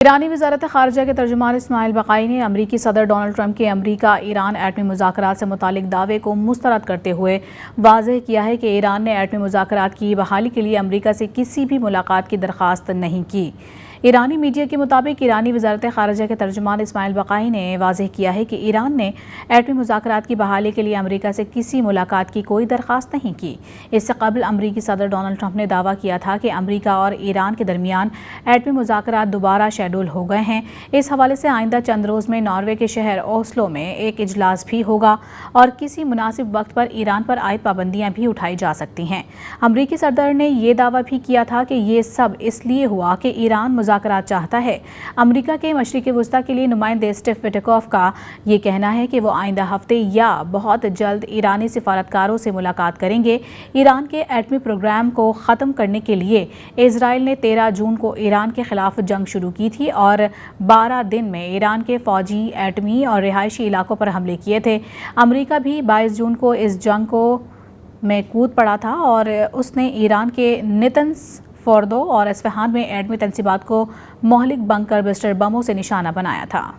ایرانی وزارت خارجہ کے ترجمان اسماعیل بقائی نے امریکی صدر ڈونلڈ ٹرمپ کے امریکہ ایران ایٹمی مذاکرات سے متعلق دعوے کو مسترد کرتے ہوئے واضح کیا ہے کہ ایران نے ایٹمی مذاکرات کی بحالی کے لیے امریکہ سے کسی بھی ملاقات کی درخواست نہیں کی۔ ایرانی میڈیا کے مطابق ایرانی وزارت خارجہ کے ترجمان اسماعیل بقائی نے واضح کیا ہے کہ ایران نے ایٹمی مذاکرات کی بحالی کے لیے امریکہ سے کسی ملاقات کی کوئی درخواست نہیں کی۔ اس سے قبل امریکی صدر ڈونلڈ ٹرمپ نے دعویٰ کیا تھا کہ امریکہ اور ایران کے درمیان ایٹمی مذاکرات دوبارہ شیڈول ہو گئے ہیں۔ اس حوالے سے آئندہ چند روز میں ناروے کے شہر اوسلو میں ایک اجلاس بھی ہوگا اور کسی مناسب وقت پر ایران پر عائد پابندیاں بھی اٹھائی جا سکتی ہیں۔ امریکی صدر نے یہ دعویٰ بھی کیا تھا کہ یہ سب اس لیے ہوا کہ ایران مذاکرات چاہتا ہے۔ امریکہ کے مشرق وسطیٰ کے لیے نمائندے اسٹیو وٹکوف کا یہ کہنا ہے کہ وہ آئندہ ہفتے یا بہت جلد ایرانی سفارتکاروں سے ملاقات کریں گے۔ ایران کے ایٹمی پروگرام کو ختم کرنے کے لیے اسرائیل نے 13 جون کو ایران کے خلاف جنگ شروع کی تھی اور 12 دن میں ایران کے فوجی، ایٹمی اور رہائشی علاقوں پر حملے کیے تھے۔ امریکہ بھی 22 جون کو اس جنگ میں کود پڑا تھا اور اس نے ایران کے نتنز، فوردو اور اصفہان میں ایٹمی تنصیبات کو مہلک بنکر بسٹر بموں سے نشانہ بنایا تھا۔